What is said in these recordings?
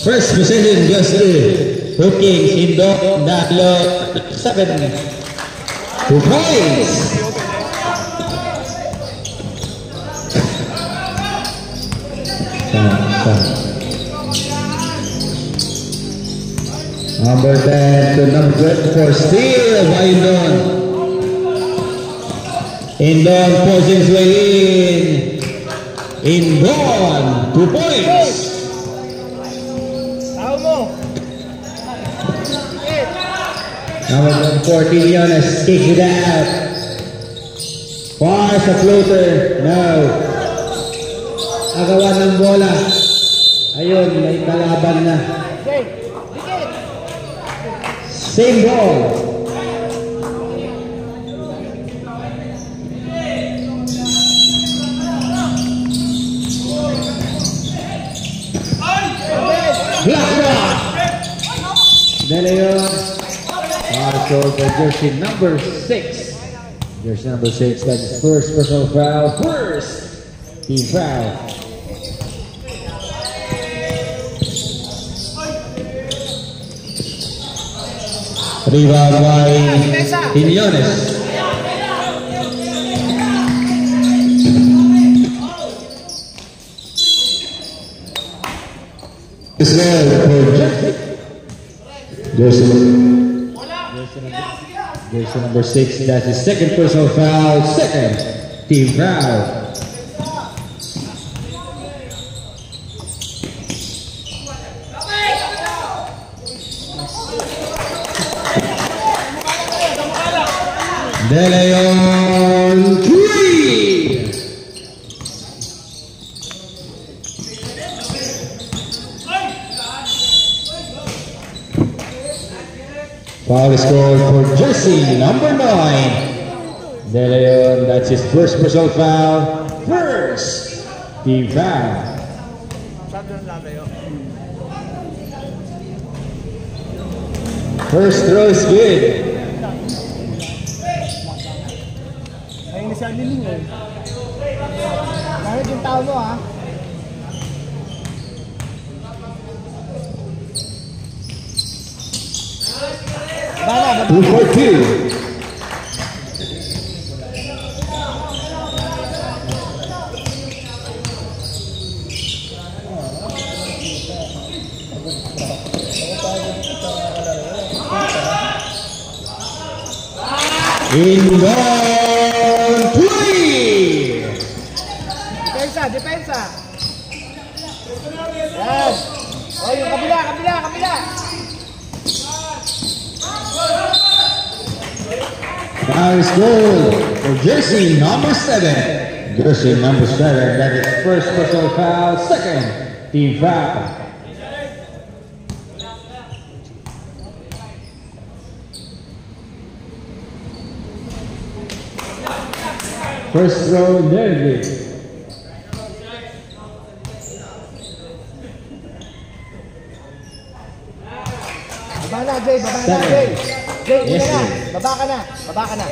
First possession goes to Brookings. Indon, Dahlo, 7. 2 points. Number 10 to number 4, steal by Indon. Indon forcing his way in. Indon, 2 points. Number 14, Jonas kicks it out. Far sa floater. No. Agawan ng bola. Ayun, may kalaban na. Same ball. Black rock. De Leon. So for jersey number 6. Jersey number 6. That is first personal foul. First team foul. Rebound by Quinones. This one for jersey number 6. That's his second personal foul. Second team foul. De Leon 3. Foul is called for jersey number 9. De Leon, that's his first personal foul. First team foul. First throw is good. Bakit yung tao mo, ha? Bala, 2-4-2. Indon 3. Depensa. Yan. O, yung kabila. Foul is good for jersey number 7. Jersey number 7, that is first personal foul, second team foul. First throw, there it is. Baba na, Jay. Jay, yes, na. Baba ka na.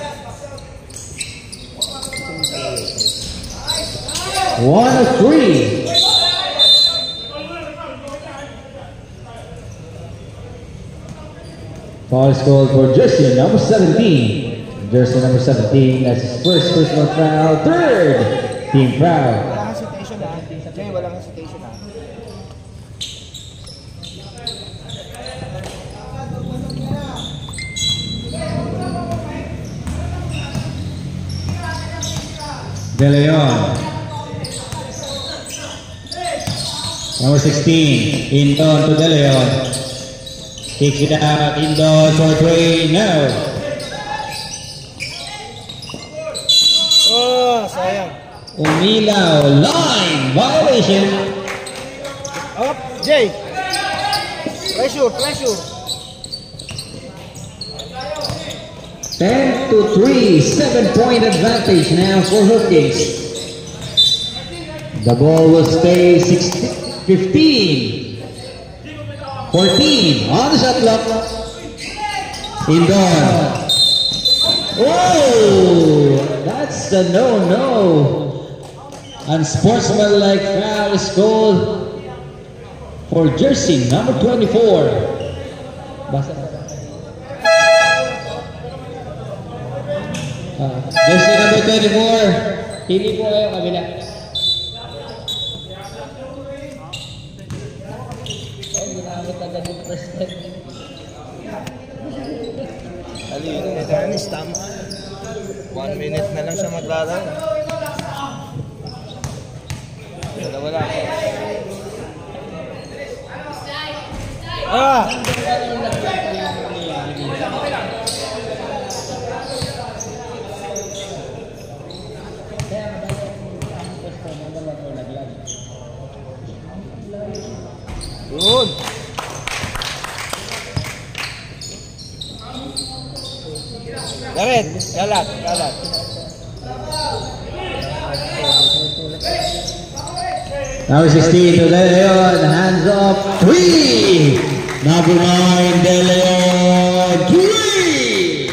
1 of 3. Foul is called for jersey number 17. Jersey number 17, that's his first personal foul, third team foul. Walang hesitation, ha? Jay, walang hesitation, ha? De Leon. Number 16, Indon to De Leon. Kicks it out, Indon for 3, no. Oh, sayang. Umilaw, line violation. Up, Jay. Pressure. 10-3, 7-point advantage now for Brookings. The ball will stay 15. 14 on the shot clock. Indon. Oh, that's the no. Unsportsmanlike foul is called for jersey number 24. Basta. Jersey number 24. Hindi po kayo kabila. Oh, ginamit agad yung president. Dennis, tama. 1 minute na lang siya maglalaro. Wala. Ah! Good. David, kalat. Number 16 to De Leon, hands up, 3! Number 9, De Leon, 3!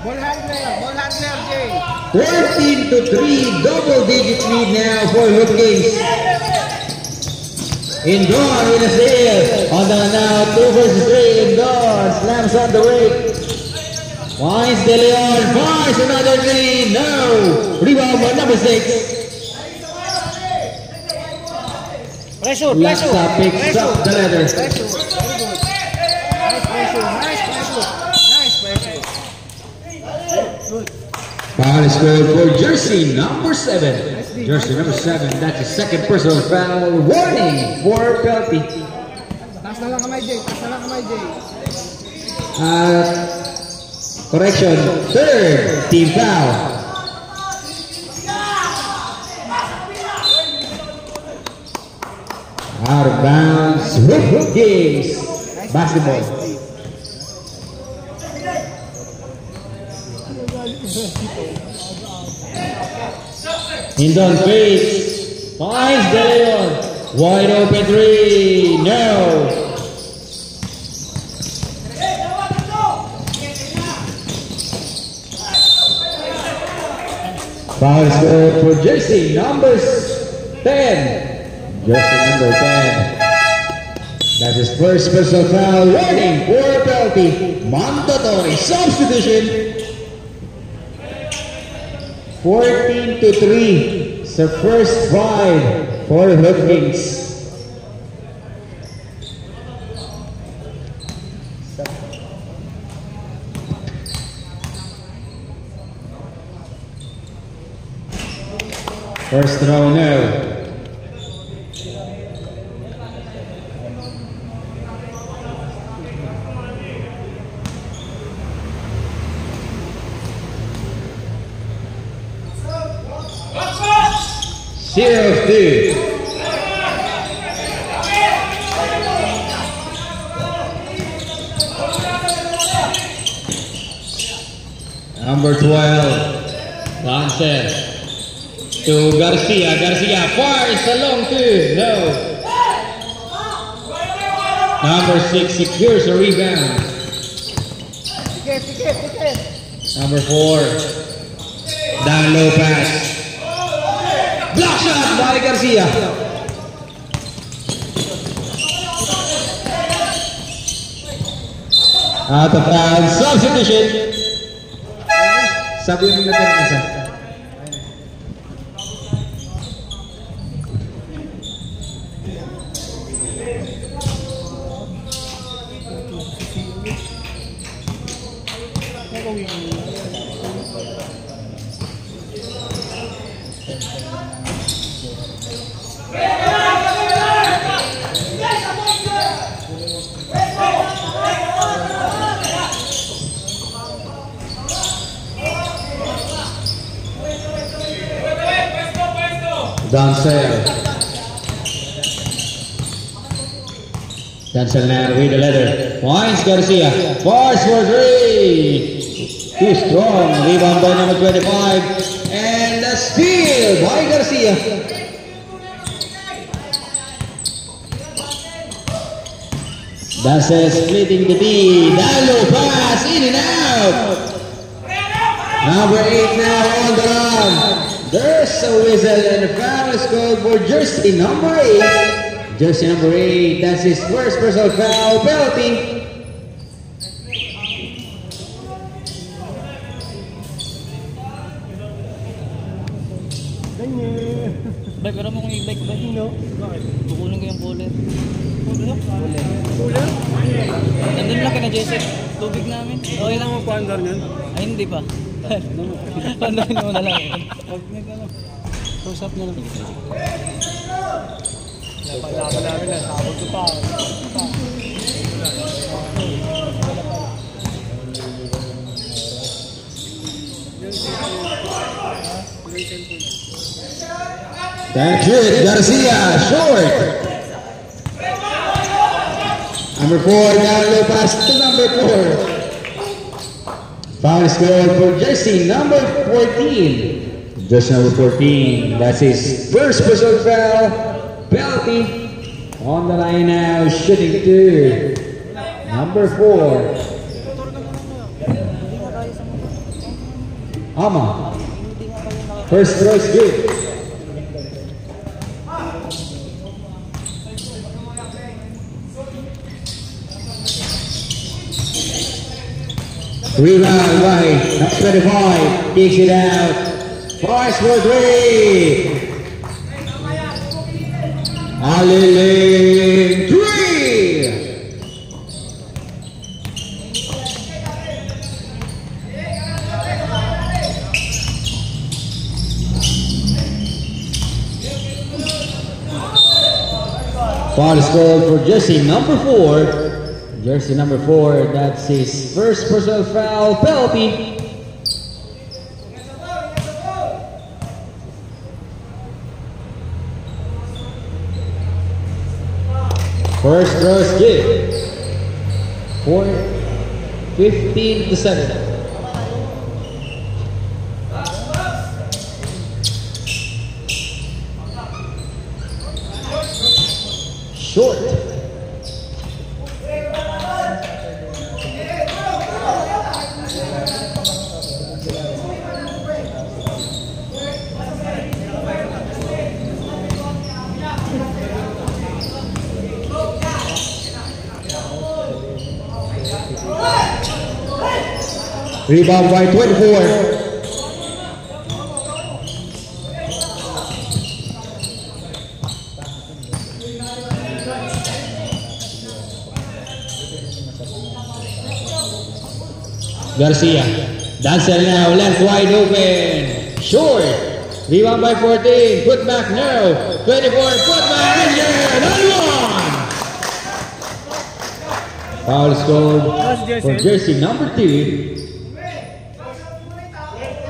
Ball handler, Jay. 14 to 3, double digit lead now for Hurricanes. Indoor with a steal, on the now, 2 versus 3, indoor, slams on the rake. Finds De Leon, finds another 3, no! Rebound by number 6. Pressure. Laksa picks up the leather. Nice pressure. Foul is called for jersey number 7. Jersey number 7, that's a second personal foul. Warning for penalty. Taas na lang kamay, Jay. Correction, third team foul. Out of bounds, Hurricanes basketball. Hindon fakes, finds De Leon, wide open 3, no. Foul is called for jersey number 10. Jersey number 10. That's his first personal foul. Warning for penalty. Mandatory substitution. 14 to 3. It's the first 5 for Hurricanes. First throw, no. Zero two. Number 12, Lancer. To Garcia fires a long 2, no. Number 6 secures a rebound. Ticket. Number 4, down low pass. Block shot by Garcia. Out of bounds, substitution. Sabi yung natang isa. Dancel now with the leather. Points Garcia. Force for 3. Too strong. Rebound by number 25. And a steal by Garcia. Dancel splitting the D. Down low pass. In and out. Number 8 now on the run. There's a whistle and a foul is called for jersey number 8. Jersey number 8, that's his first personal foul, penalty. Bike, pero mo kung i-bike ba? No. Bakit? Kukunin ko yung cooler. Cooler? Nandun lang ka na, Jesse. Tubig namin. Okay lang mo pa-andar yan? Ay, hindi pa. Pandarin mo na lang. Pag nag-ano, close-up na lang. Laban namin na, sabot ko pa. That's it, Garcia, short. Number 4, down low pass to number 4. Foul is called for jersey number 14. Jersey number 14, that's his first personal foul, penalty. On the line now, shooting to number 4. Ama. First throw is good. Rebound by number 25, kicks it out. Fires for 3. Alilin 3. Foul is called for jersey number 4. Jersey number 4, that's his first personal foul, penalty. First throw is good. 15 to 7. Short. Rebound by 24. Garcia. Dancer now, left wide open. Short. Rebound by 14. Put back now. 24. Put back in there. Another one. Foul is called for jersey number 2.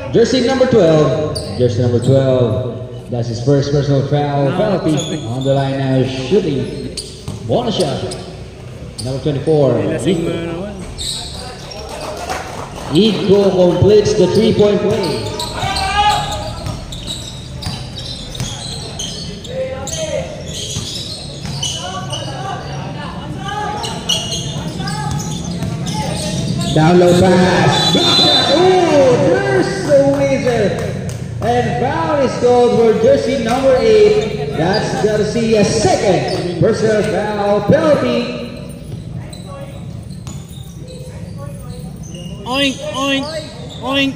Jersey number 12. Jersey number 12. That's his first personal foul, penalty. On the line now, shooting. Bonus shot. Number 24. Iko completes the 3-point play. Down low pass. Oh, there's the wizard. And foul is called for jersey number 8. That's Garcia's second personal foul, penalty. Oink, oink, oink.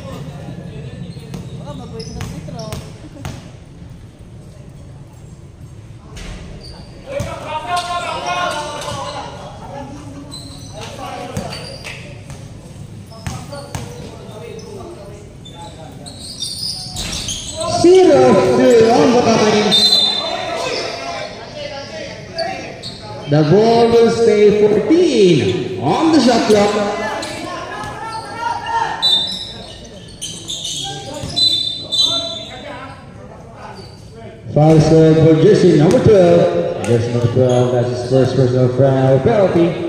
Zero on the line. The ball will stay 14 on the shot clock. Foul is called for jersey number 12. Jersey number 12, that's his first personal foul, penalty.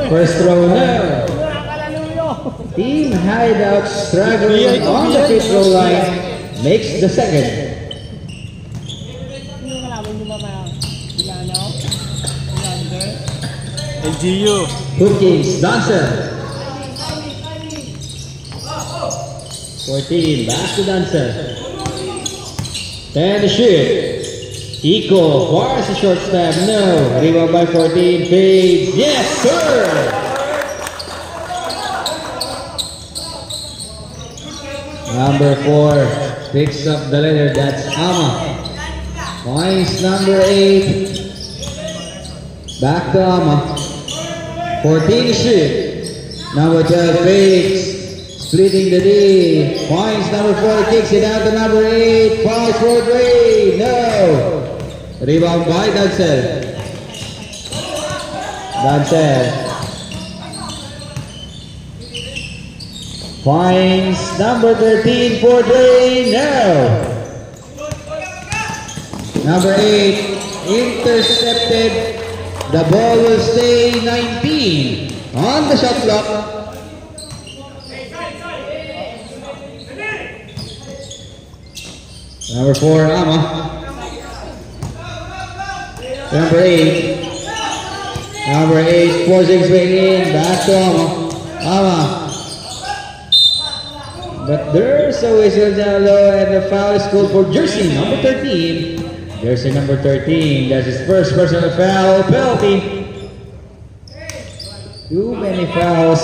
First throw now. Team Hideout struggling on the free throw line makes the second. LGU. Hoop Kings, Dancer. 14, back to Dancer. 10 to shoot. Eco, fires a short step, no. Rebound by 14, fades, yes sir! Number 4, picks up the letter, that's Ama. Points number 8. Back to Ama. 14 to shoot. Number 12 fakes. Splitting the D. Points number 4 kicks it out to number 8. Falls for 3. No. Rebound by Dancel. Dancel. Points number 13 for 3. No. Number 8 intercepted. The ball will stay 19 on the shot clock. Number 4, Ama. Number 8. Number 8 forcing swing in. Back to Ama. Ama. But there's a whistle down low and the foul is called for jersey number 13. Jersey number 13, that's his first personal foul penalty. Too many fouls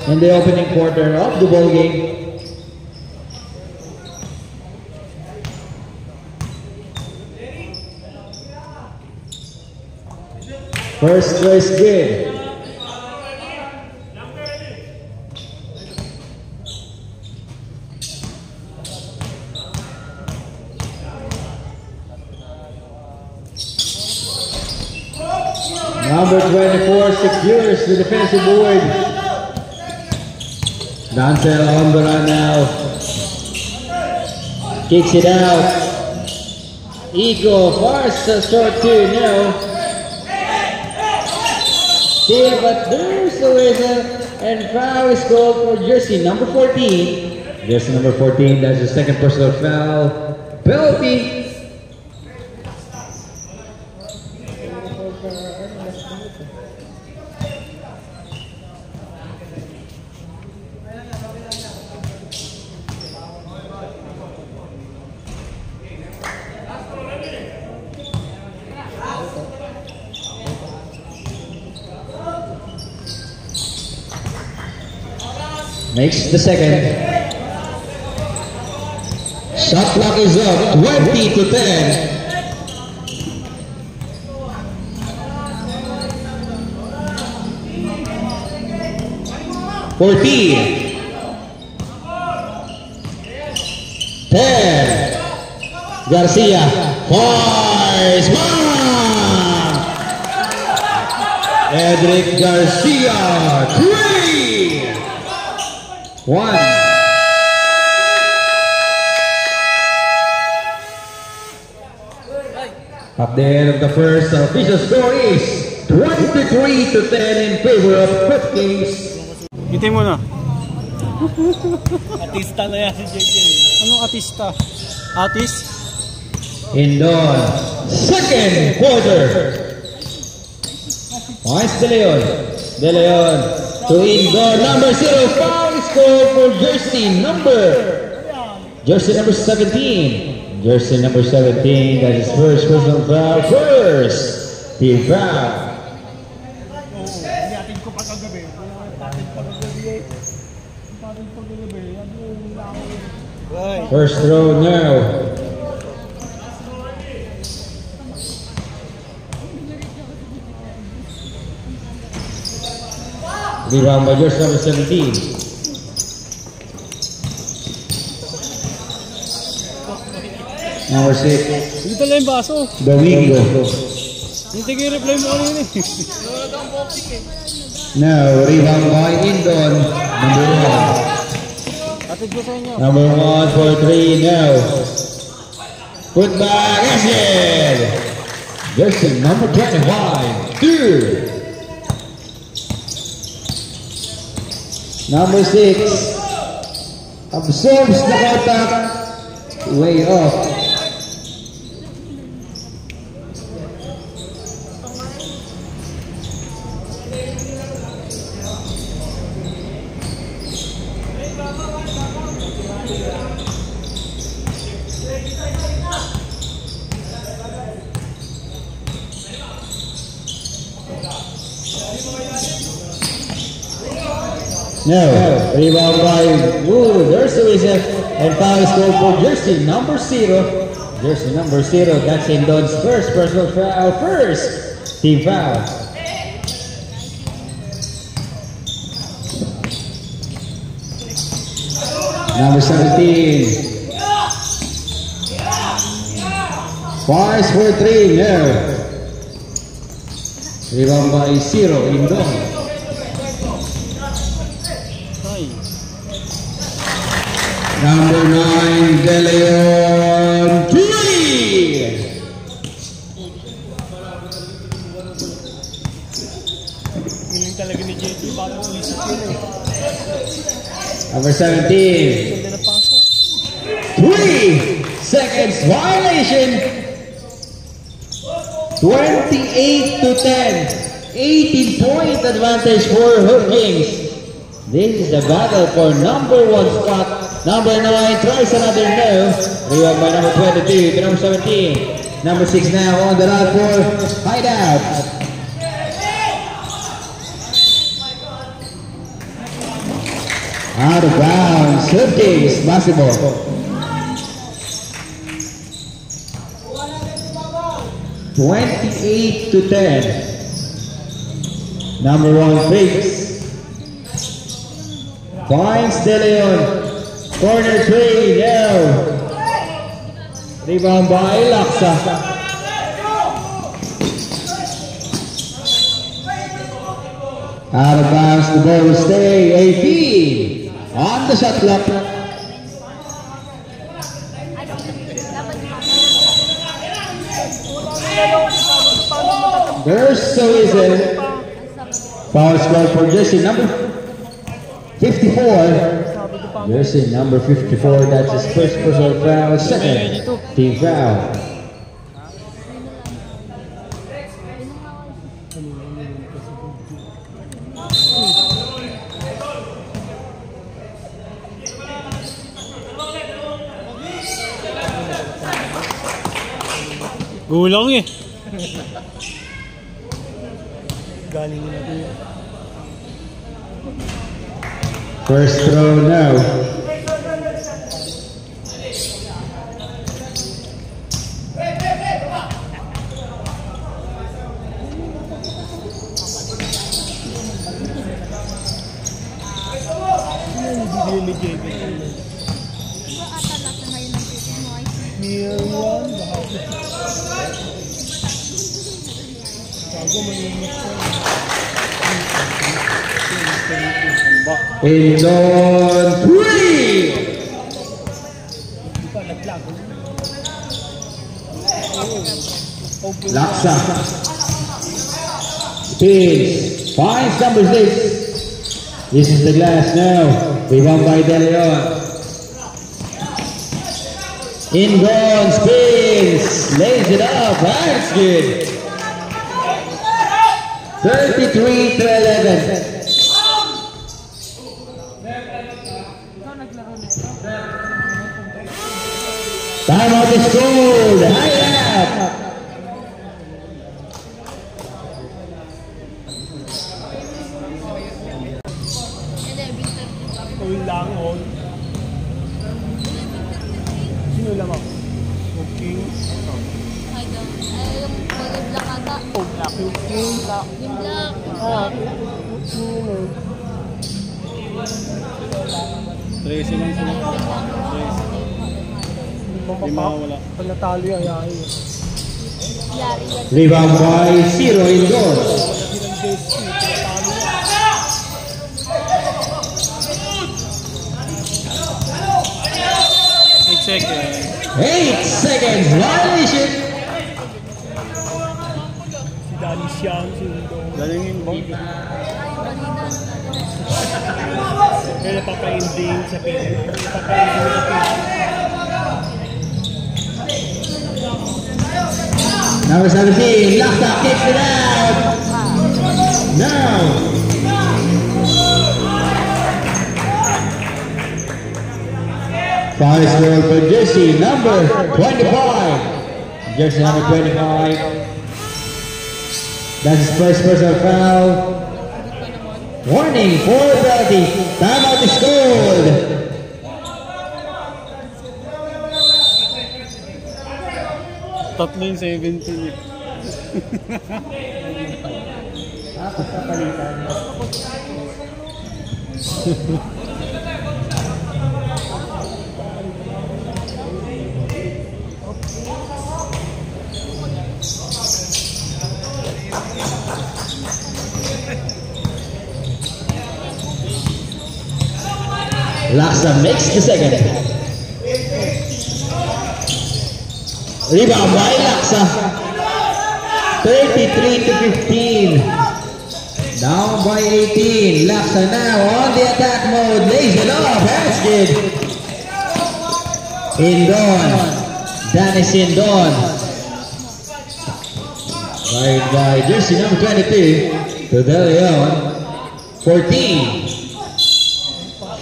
in the opening quarter of the ball game. First choice good. Number 24 secures the defensive board. Dancel on the run now. Kicks it out. Eagle fires a short 2. No. Still, but there's a whistle and foul is called for jersey number 14. Jersey number 14, that's the second personal foul. Penalty. Makes the second. Shot clock is up, 20 to 10. Garcia fires. Edric Garcia 3-1. At the end of the first, the official score is 23 to 10 in favor of Hoop Kings. Hintayin mo na. Artista na yan si JJ. Anong artista? Artist? Indon, second quarter. Points De Leon. De Leon to Indon, number 0. Foul is called for jersey number 17. Jersey number 17, that is first personal foul. First team foul. First throw now. Rebound by jersey number 17. Number 6. Dito lang yung baso. Domingo. Hindi kayo reply mo kanina eh. Now, rebound by Indon. Number 1. Atid ko sa inyo. Number 1 for 3 now. Put back, Ashton. Jersey number 25. 2. Number 6. Absorbs the contact. Way off. No. Rebound by Wu. There's the whistle. And foul is called for jersey number 0. Jersey number 0. That's Indon's first personal foul. First team foul. Number 17. Fires for 3. No. Rebound by 0. Indon. Number 9, De Leon, 3! Yung talaga ni JT, parang ulisip yun eh. Number 17, 3 seconds violation. 28 to 10. 18-point advantage for Hood Kings. This is the battle for number 1 spot. Number 9 tries another no. Rebound by number 22 to number 17. Number 6 now on the line for Hideout. Out of bounds. Hood Kings basketball. 28 to 10. Number 1 fakes. Finds De Leon. Corner 3, no. Rebound by Laksa. Out of bounds, the ball will stay. 18 on the shot clock. There's the whistle. Foul score for jersey number 54. Jersey number 54, that's his first personal foul, second team foul. Gulang eh. Galing na ito. First throw now. Indon 3! Laksa spins, finds number 6. This is the glass now. Rebound by De Leon. Indon spins, lays it up. That's good. 33 to 11. Time out is called. Hideout. Langon. Sino lamang? Okay. Yung kulay black ata. Oh, black. Yung black. Yung black. Ah, sino? Tracy lang sila. Wala. Pag natalo yung ayahay. Yari yan. Rebound by 0 Indon. 8 seconds. 8 seconds violation. Si Danny Siang, si Indon. Galingin mo. Kaya napapaending sa pin. Napapaending sa pin. Number 17, Laksa kicks it out. Now. Foul is called for jersey number 25. Jersey number 25. That's his first personal foul. Warning for penalty. Timeout is called. Tatlo yung 17 eh. Tapos kapalitan. Laksa makes the second. Rebound by Laksa. 33 to 15. Down by 18. Laksa now on the attack mode. Lays it off. Basket. Indon. Dennis Indon. Right by jersey number 22. To De Leon. 14.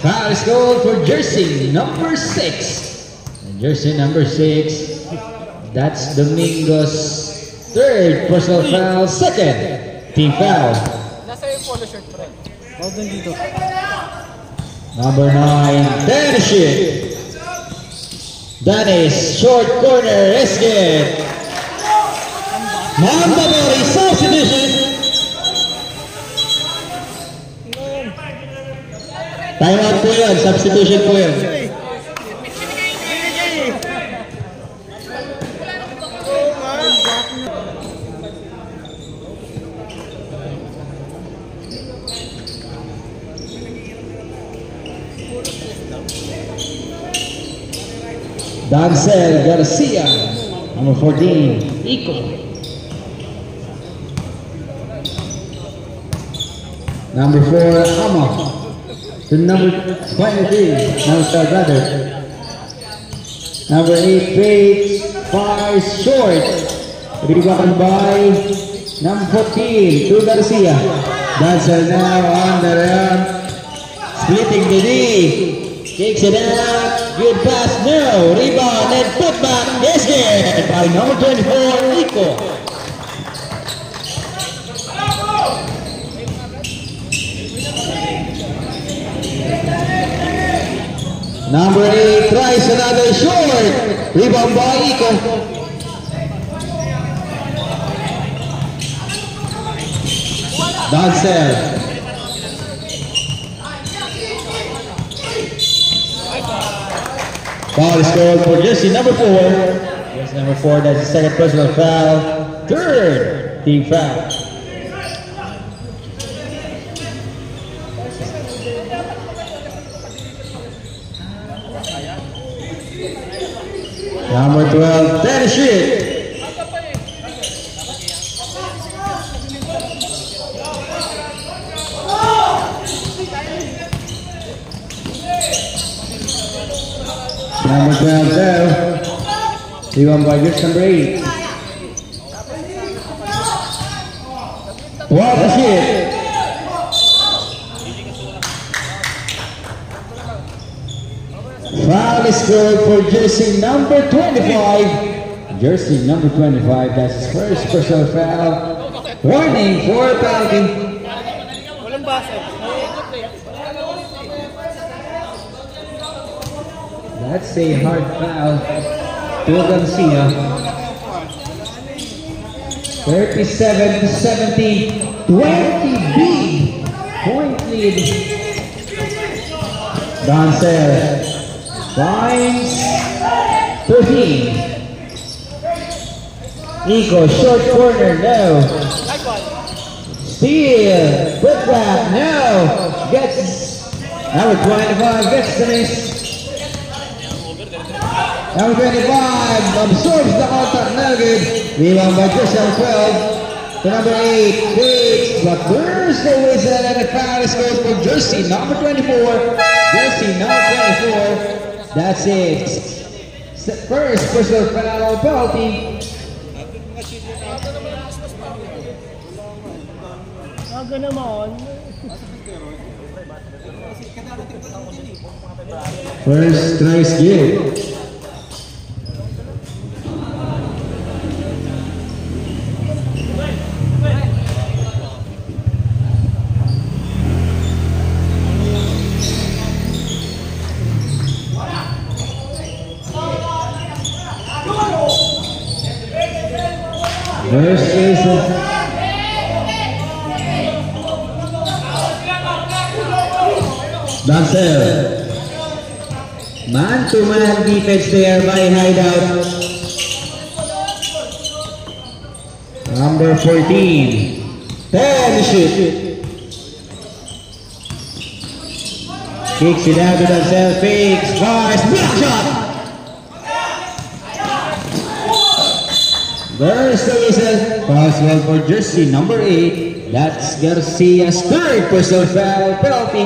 Foul is called for jersey number 6. And jersey number 6, that's Domingo's third personal foul, second team foul. Nasa yung polo shirt, pre. Huwag doon dito. Number 9, Dennis. Dennis, short corner, Eskin. Mamba Mori, substitution. Time out po yun, substitution po yun. Dancel Garcia, number 14, Iko. Number 4, Ama. To number 23, Monster Brother. Number 8, Faith, fires short. Rebound by number 14, to Garcia. Dancel now on the run. Splitting the D. Takes it out. Good pass, no. Rebound and put back. Yes, good. By number 24, Iko. Number 8 tries another short. Rebound by Iko. Dancel. Foul is called for jersey number 4. Jersey number 4, that's the second personal foul. Third team foul. Number 12, Dennis Schmidt. Number 12 there. Rebound by just number 8. What a hit. Foul is scored for jersey number 25. Jersey number 25, that's his first personal foul. Warning for penalty. Walang base. That's a hard foul to Garcia. 37 to 17, 20 big point lead. Dancel finds 13. Iko, short corner, no. Steal, put back, no. Gets, number 25 gets the miss. Number 25 absorbs the contact, no good. Rebound by just number 12 to number 8, Bates, but there's the whistle and the foul is goes for jersey number 24. Jersey number 24, that's it. First personal foul penalty. Aga naman. First nice game. First is Dancel. Man-to-man defense there by Hideout. Number 14. 10 shoot. Kicks it out to Dancel. Fakes. Fires. Block shot. There's the whistle. Pass well for jersey number 8. That's Garcia's third personal foul penalty.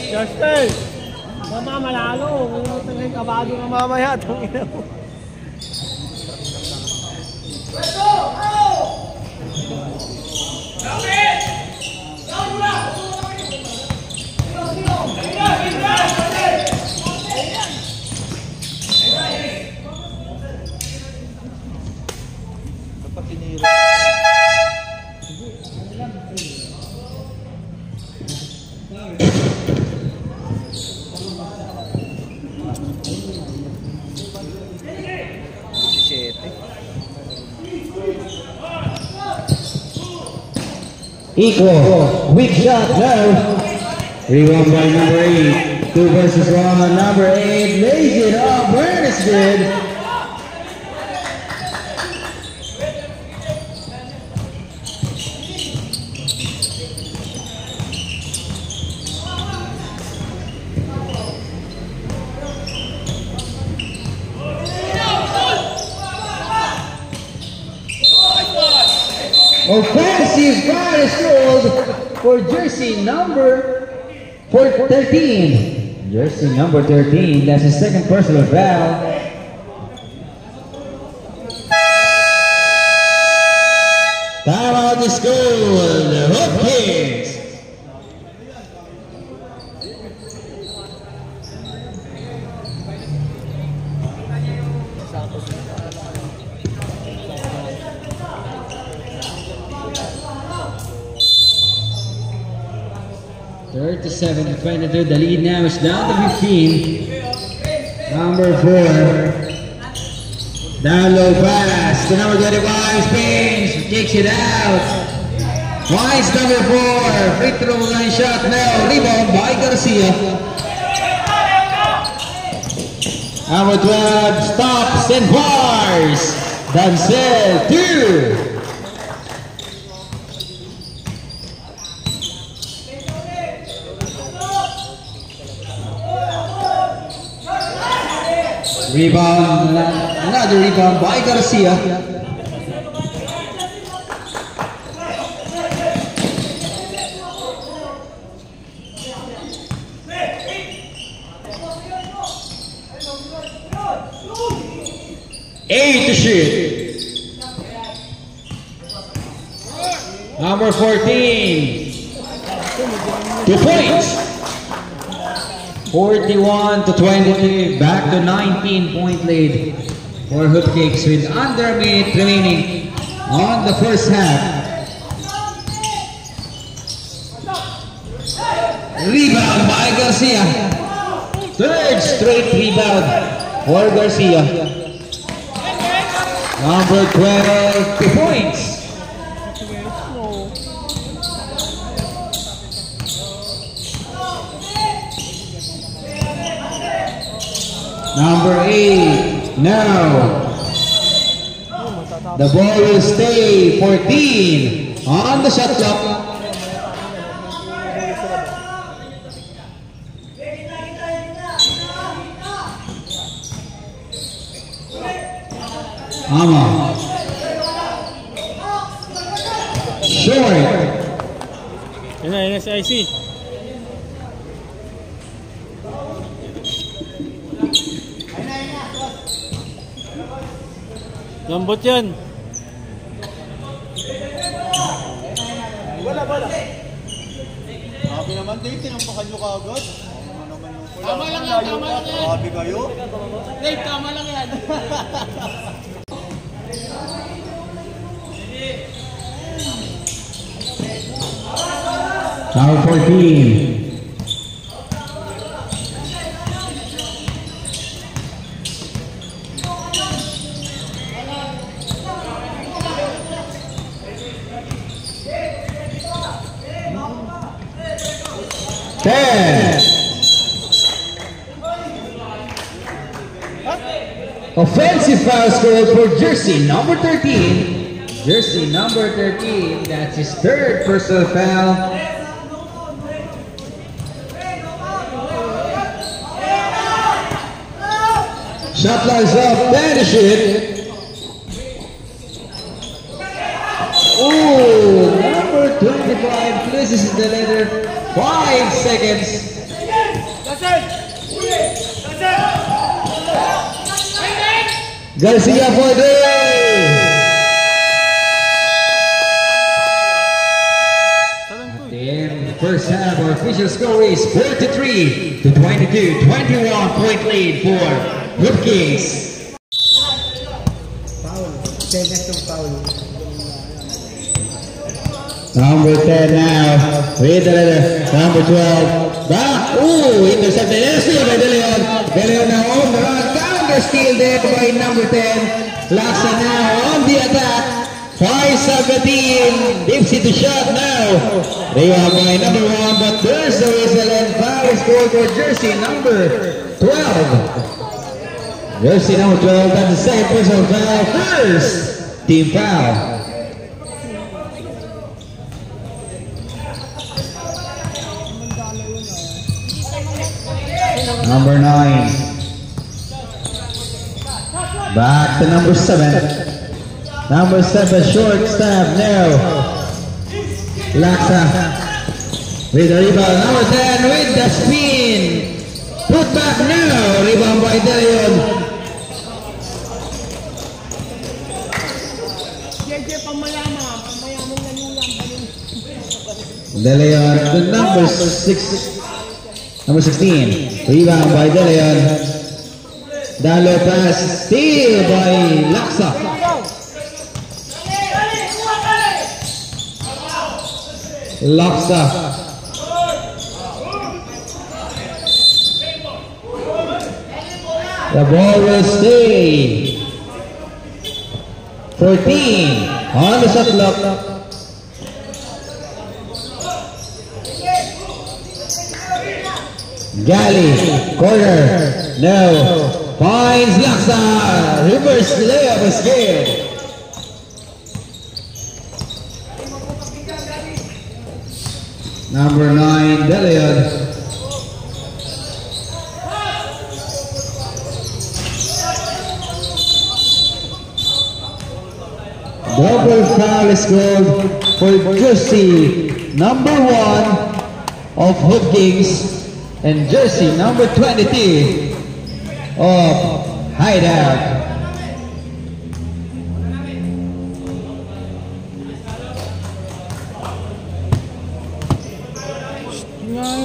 Justin! Mamamalalo! May kabado ng mamaya. Tangina mo. Equal. Weak shot now. Rebound by number 8. 2 versus 1. Number 8 lays it up. Burn is good. Offensive foul is called for jersey number 13. Jersey number 13, that's his second personal foul. Timeout is called. Hook kicks. To 22, the lead now is down to 15. Number 4. Down low pass to number 25, spins, kicks it out. Wise number 4, free throw line shot now, rebound by Garcia. Number 12 stops and fires. Dancel 2. Rebound, another rebound by Garcia. Eight to shoot. Number 14. 2 points. 41 to 22, back to 19-point lead for Hoop Kicks with under a minute remaining on the first half. Rebound by Garcia. Third straight rebound for Garcia. Number 12, 2 points. Number 8, now. The ball will stay 14 on the shot clock. Ama. Short. Yan na si IC. Lambot yan. Wala. Sabi naman dito, tinampakan nyo kaagad. Ano naman yung Tama lang yan, tama lang yan. Grabe kayo. Dave, tama lang yan. Number 14. Offensive foul scored for jersey number 13. Jersey number 13, that's his third personal foul. Shot clock is up, banish it. Ooh, number 25 places in the letter 5 seconds. Garcia for three. In the first half, our official score is 43 to 22, 21-point lead for Hoop Kings. Foul. Tennis yung foul. Number 10 now, with the letter, number 12. Back, ooh, intercepted. And steal by De Leon. De Leon now on the run. Counter steal there by number 10. Laksa now on the attack. 5-17. Dips into shot now. Rebound by number 1, but there's the whistle and foul scored for jersey number 12. Jersey number 12, that's the second personal foul. First team foul. Number 9. Back to number 7. Number 7, short staff now. Laksa with the rebound. Number 10 with the spin. Put back now. Rebound by De Leon. De Leon, the number 6. Number 16, rebound by De Leon. Dalo pass, steal by Laksa. Laksa. The ball will stay. 14 on the shot clock. Gali, corner, no, finds Laksa, reverse layup is good. Number 9, De Leon. Double foul is called for jersey number 1 of Hoop Kings. And jersey number 22 of Hideout.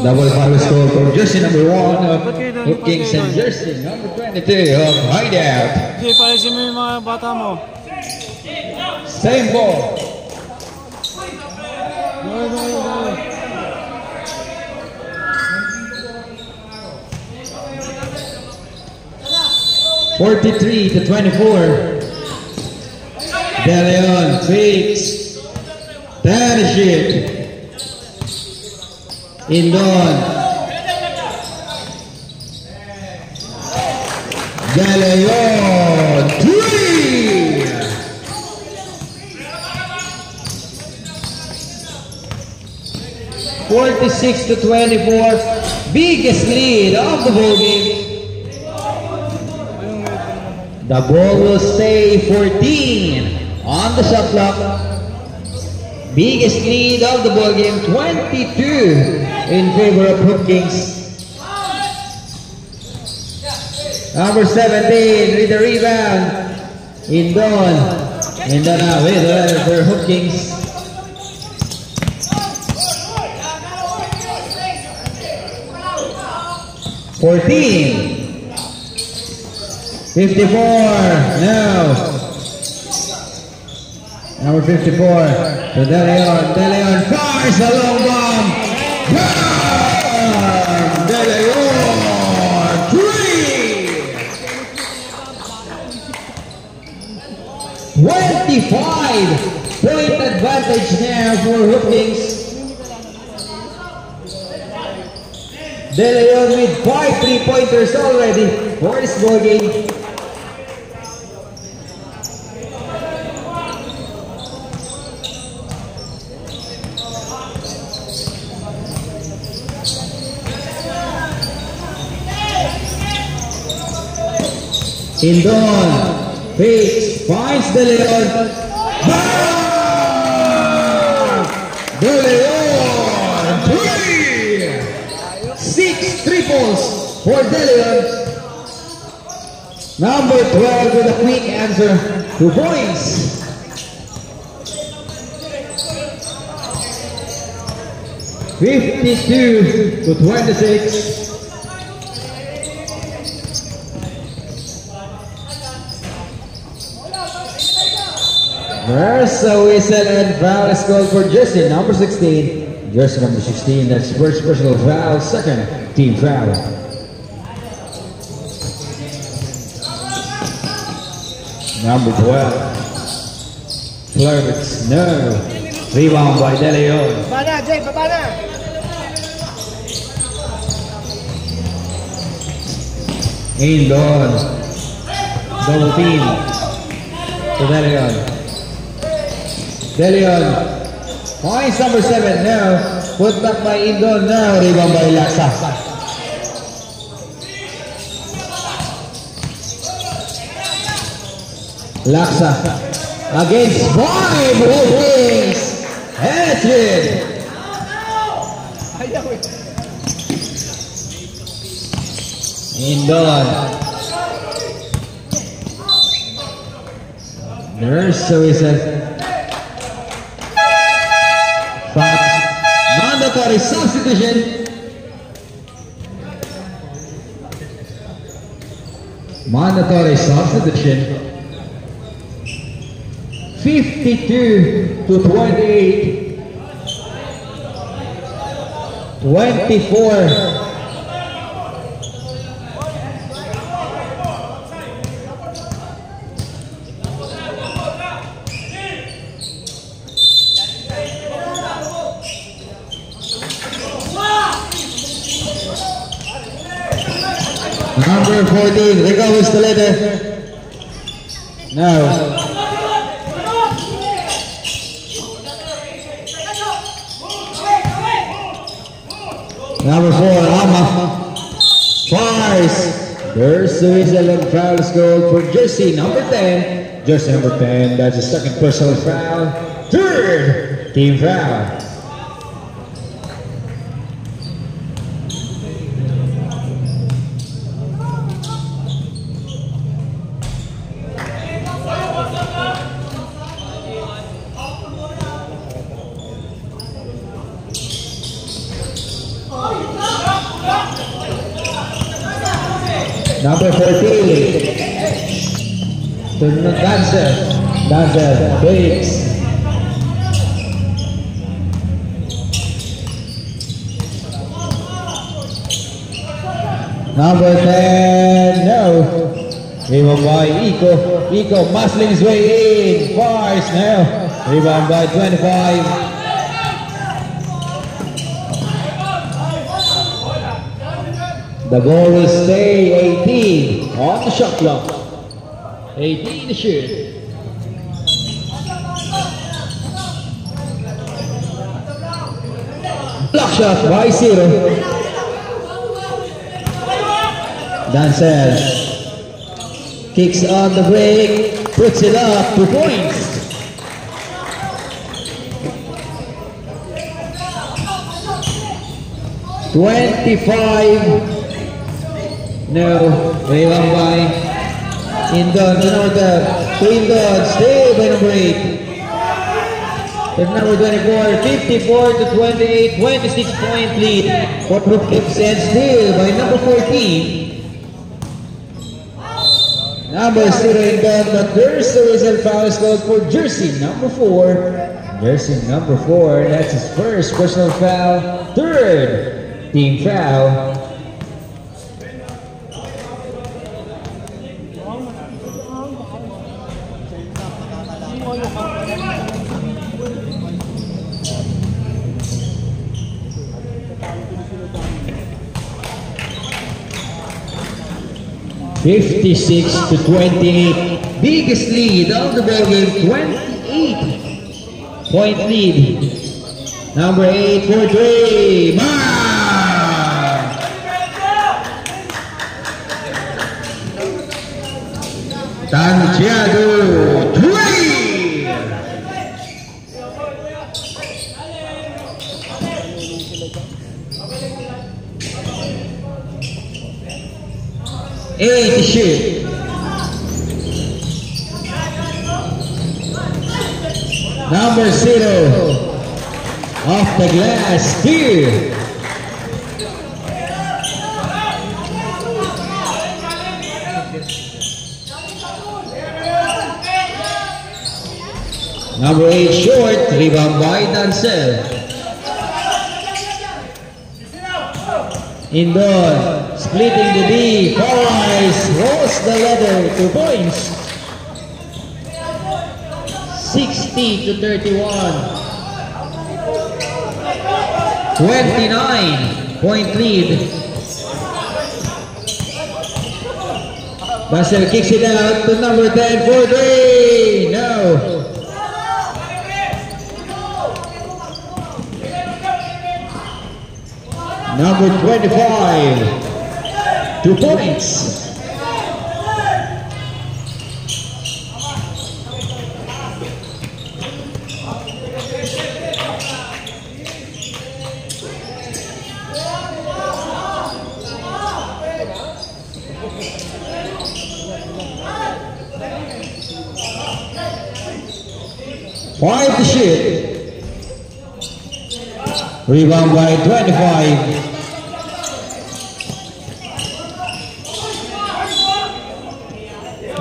Double foul score for jersey number 1 of Hoop Kings and jersey number 22 of Hideout. Okay, palisin mo yung mga bata mo. Same ball. 43 to 24. De Leon fakes. Banish it. Indon. De Leon 3. (46 to 24). Biggest lead of the ball game. The ball will stay 14 on the shot clock. Biggest lead of the ball game, 22 in favor of Hoop Kings. Number 17 with the rebound. Indon. Indon now with for Hoop Kings. 14. 54, no. Number 54, to De Leon. De Leon fires a long bomb. Bam! De Leon, 3. 25-point advantage now for Hoopings. De Leon with 5 3-pointers already for this ball game. Indon fakes, finds De Leon. Bam! De Leon, 3! 6 triples for De Leon. Number 12 with a quick answer, 2 points. (52-26). There's a whistle and foul is called for jersey number 16. Jersey number 16, that's first personal foul, second team foul. Number 12. Flirts, no. Rebound by De Leon. Baba na, Jay, baba na. Indon. Double team to De Leon. De Leon. Points number 7 now. Put back by Indon now. Rebound by Laksa. Laksa against 5 Hoopings. Hatred. Indon. There's a whistle. Mandatory substitution. Mandatory substitution. 52-28. 24. Number 14 recovers the letter. No. Number 4, Ama fires. There's the whistle and foul is called for jersey number 10. Jersey number 10, that's the second personal foul. Third team foul. Number 14, Dancer breaks. Number 10, no. Rebound by Iko. Iko muscling his way in. Fires now. Rebound by 25. The ball will stay 18 on the shot clock. 18 to shoot. Block shot by 0. Dancel kicks on the break, puts it up, 2 points. $25. No, rebound by Indon, to number 2. To Indon, stay by number 8. With number 24, 54 to 28, 26-point lead for Brooklips and still by number 14. Number 0 in done, but there's a whistle foul is called for jersey number 4. Jersey number 4, that's his first personal foul, third team foul. (56 to 28), biggest lead of the ball game, 28-point lead. Number 8 for 3, Mark! Tantiado, 3! Eight to shoot. Number 0 off the glass, steal. Number 8 short, rebound by Dancel. Indon. Splitting the D, Powers rolls the ladder, 2 points. 60 to 31. 29-point lead. Basel kicks it out to number 10 for 3. No. Number 25. 2 points. Five to shoot. Rebound by 25.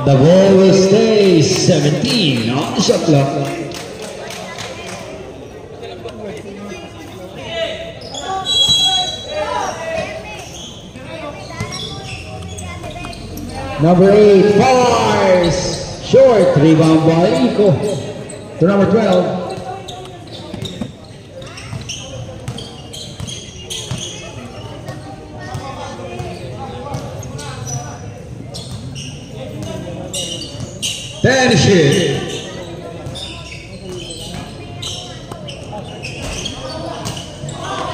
The ball will stay 17 on the shot clock. Number 8 fires short, rebound by Iko to number 12. Then shoot.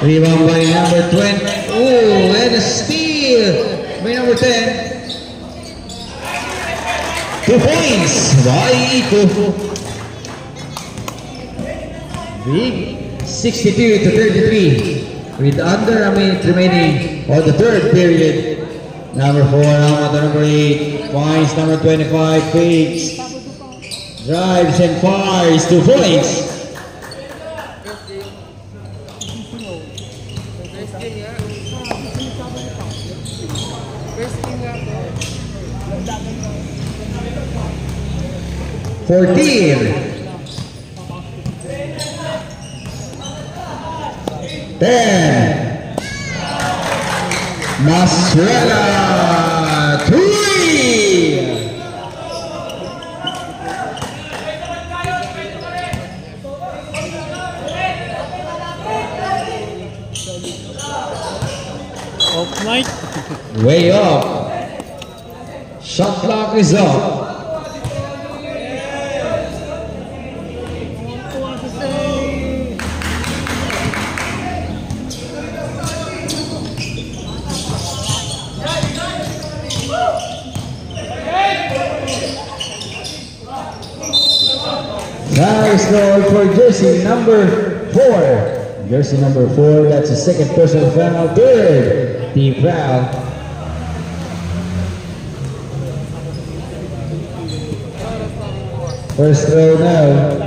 Rebound by number 20. Oh, and a steal by number 10. 2 points by Iko. Big 62 to 33. With under a minute remaining on the third period. Number 4, number 8, finds number 25, fakes, drives and fires, 2 points. (14) 10. Masrela 3. Off night. Way up. Shot clock is up. Now is called for jersey number 4. Jersey number 4, that's the second personal foul, third team foul. First throw now.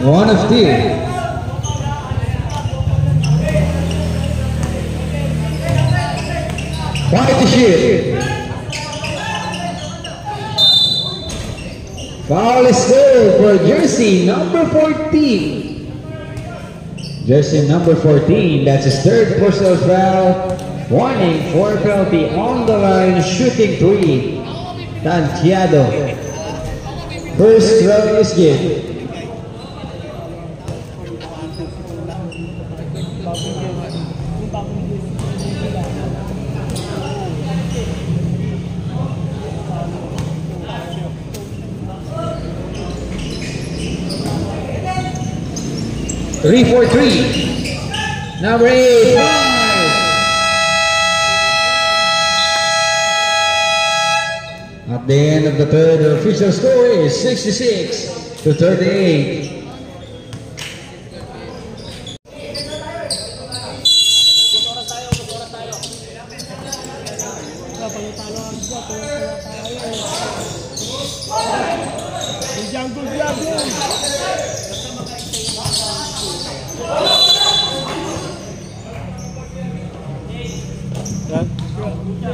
One of two. Point to shoot. Foul is good for jersey number 14. Jersey number 14, that's his third personal foul. Warning for penalty on the line, shooting three. Tantiado. First foul is good. Three for three. Number 8. At the end of the third, the official score is 66-38.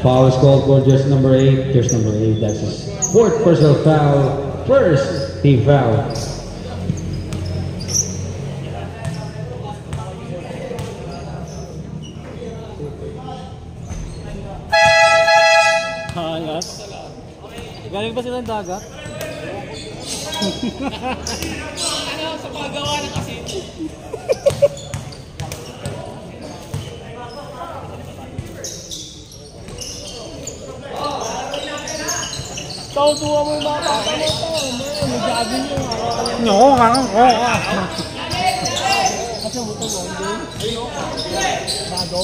Foul is called for jersey number 8. Jersey number 8, that's his fourth personal foul. First team foul. Halat. Galing ba sila ng dagat? Ano, sa paggawa na kasi. Tuwa mo yung mga bata mo ito. Nag-jogging yung araw. Oo nga. Kasi buto mo, hindi. Bago.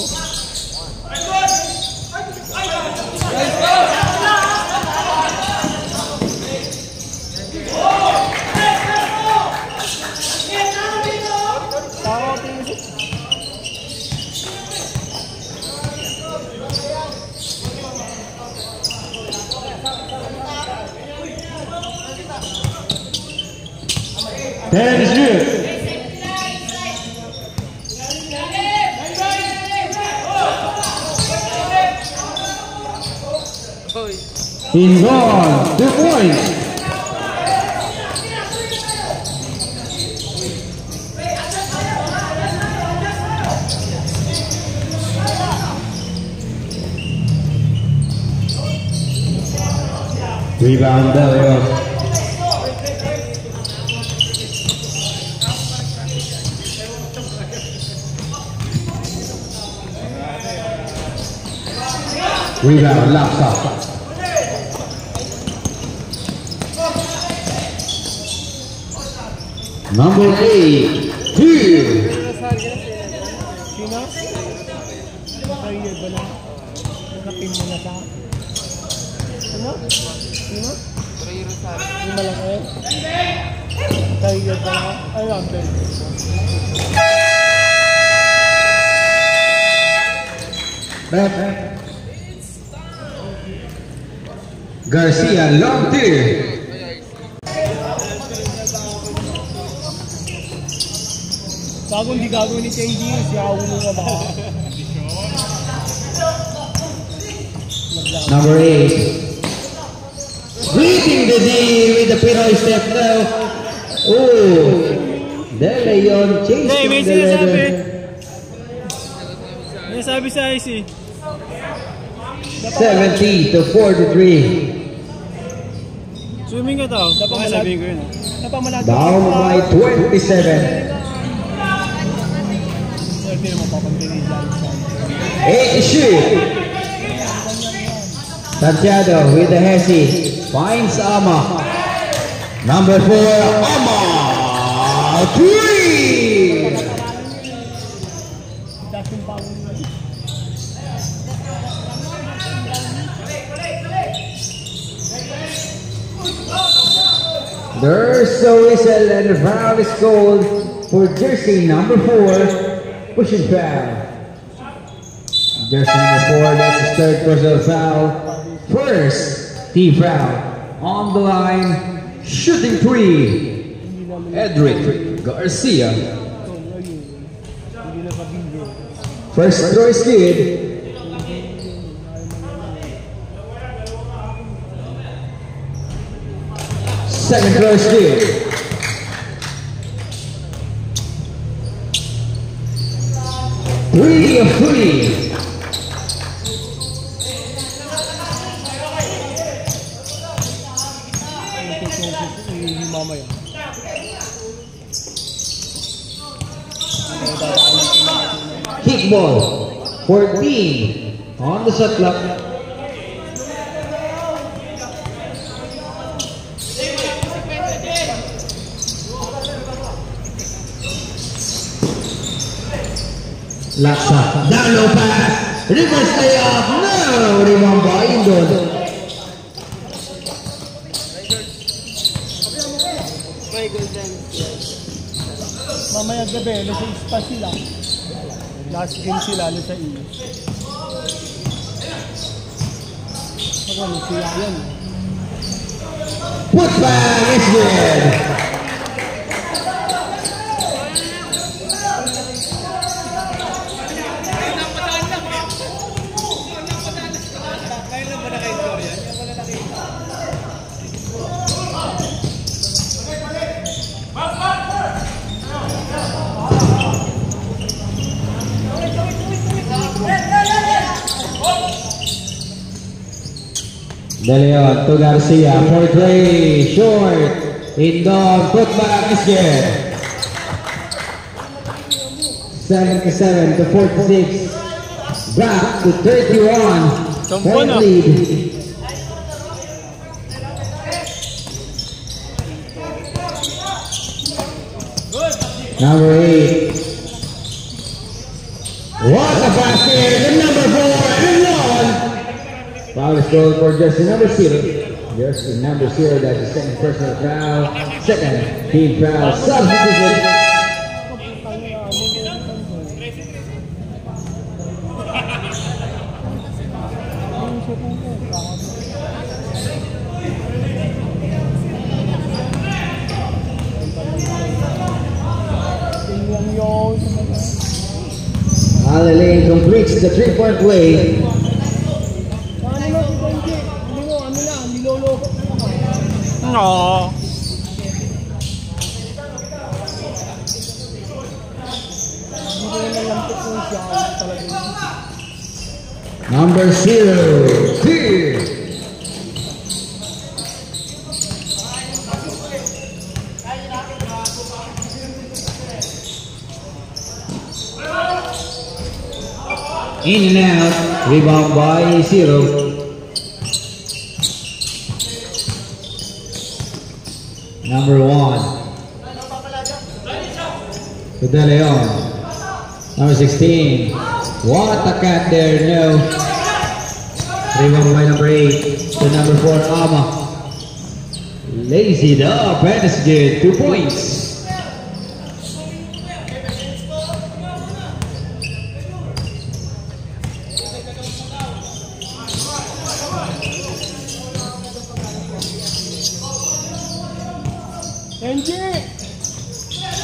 That is good. He's gone. 2 points. Rebound, Delio. Rebound, laptop. Number 8, 2. Sino? Nakahiyad ba na? Nakapin mo na sa? Ano? Sino? Yung malaki? Nakahiyad ba na? Ay, Lambert. Back. Garcia, long two. Gagawin di gagawin ni KD, siya ulo na ba? Number 8. Sweeping the D with the Pinoy step now. Oh, De Leon chasing Hey, may the sinasabi. leather. May sabi sa IC. 70-43. Swimming ka tao. Dapat masabihin ko yun. Down by 27. 8 to shoot. Santiago with the Hesi. Finds Ama. Number 4, Ama. 3. There's a whistle and the foul is called for jersey number 4, pushing foul. Jersey number 4, that's his third personal foul. First team foul on the line, shooting 3. Edric Garcia. First throw is good. Second throw is good. Three of three. Kickball, 14 on the shot clock. Laksa, down low pass, reverse layoff, no, rebound by Indon. Mamaya gabi, nasa ispa sila. Last game sila, nasa iyo. Magano sila yan. Put back is good. De Leon to Garcia, 4-3, short, Indon, put back is good. 77 to 46, back to 31, point lead. Number 8. What a basket, the number 4 and 1. Foul is called for jersey number 0. Jersey number 0, that's the second personal foul. Second team foul, substitution. Alele completes the 3-point play. No. Number 0, here. In and out, rebound by 0. Number 1 to De Leon. Number 16. What a cat there, no. Rebound by number 8 to number 4, Ama. Lazy it up, and it's good. 2 points.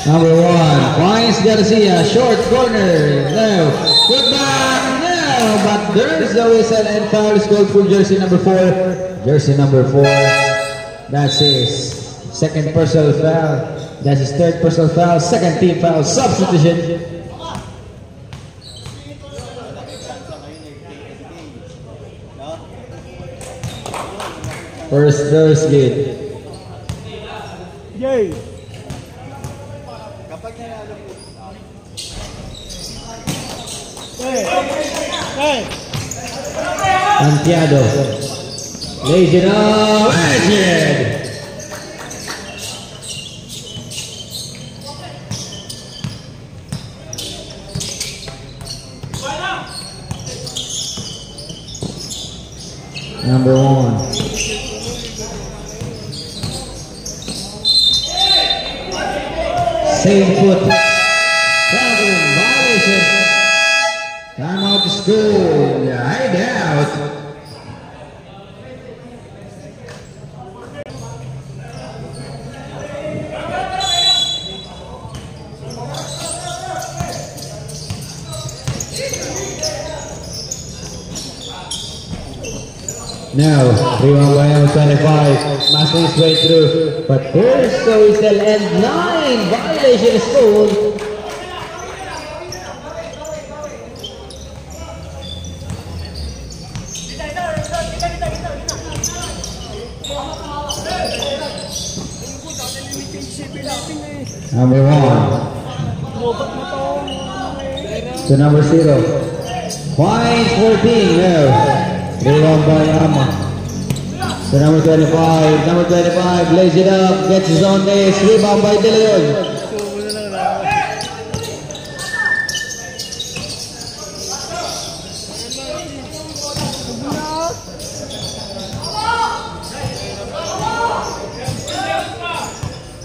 Number 1, finds Garcia, short corner, no, put back, no, but there's the whistle and foul is called for jersey number 4. Jersey number 4, that's his second personal foul, that's his third personal foul, second team foul, substitution. First throw is good. Yay! Hey! Santiago. Lays it up. Magic! Number 1. Same foot. Traveling violation. Time out to school. Hide out. Now, rebound by number 25. Mastering his way through. But first, so whistle and 9. Violation is called. Number 1 to number 0. Points 14 now. Rebound by Ama. To number 25. Number 25 lays it up. Gets his own ace. Rebound by De Leon.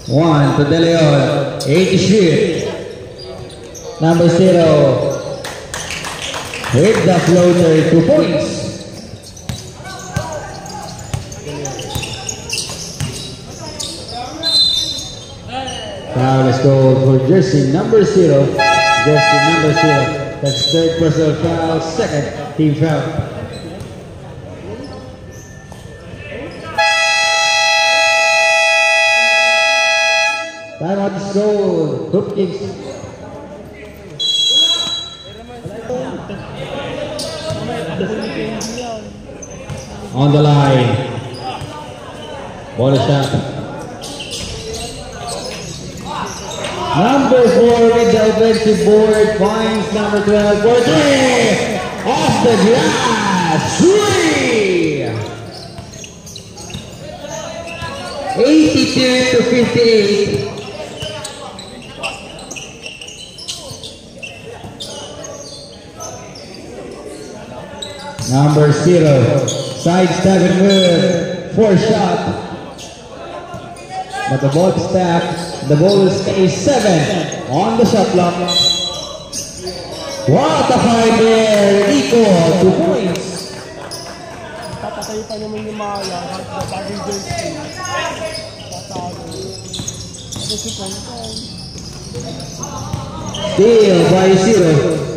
One to De Leon, 8 to shoot. Number 0 with the floater, 2 points. Foul is called for jersey number 0. Jersey number 0. That's third personal foul, second team foul. Timeout is called. Hoop kicks. On the line. Ball shot. Number 4 with the offensive board finds number 12 for 3. Off the glass. 3. 82 to 58. Number 0, sidestep and move, 4 shot. But the ball is tapped. The ball is a 7 on the shot clock. What a fight there! Equal 2 points. Tatatayo pa naman yung Maya. Bagay jersey. Tatalo. Kasi kung Steal by 0.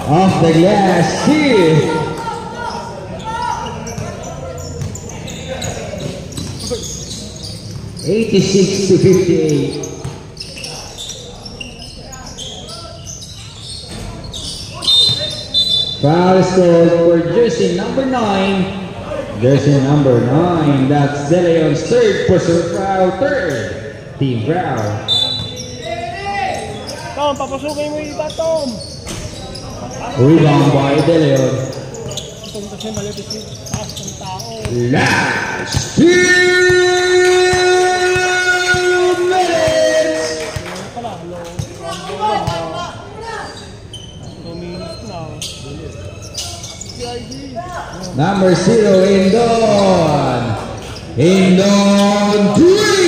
Off the glass, steal. $86 to 58. Foul is called for jersey number 9. Jersey number 9. That's De Leon's third personal foul, third team foul. Tom, papasukin mo yung iba, Tom. Rebound by De Leon. Tom kasi malapit yung taas ng tao. Last 2 minutes. Pala, low. 2 minutes na. Number 0, Indon. Indon 3.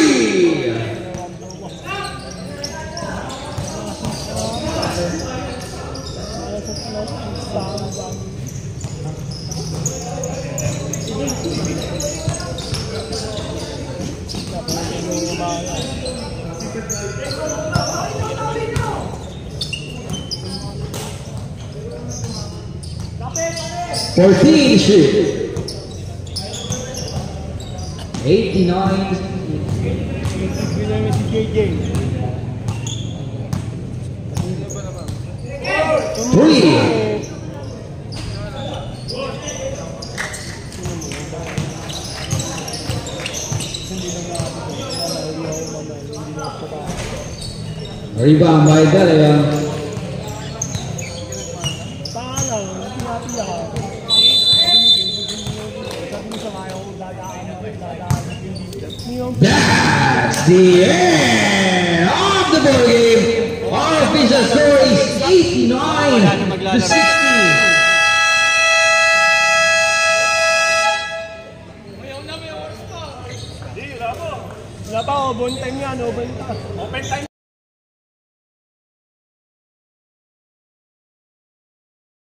Fourteen shoot. 89. Ginamit si JJ. 3. Rebound by De Leon. That's the end of the ball game. Our official score is 89 to 60. Wala pa, open time yan, open time.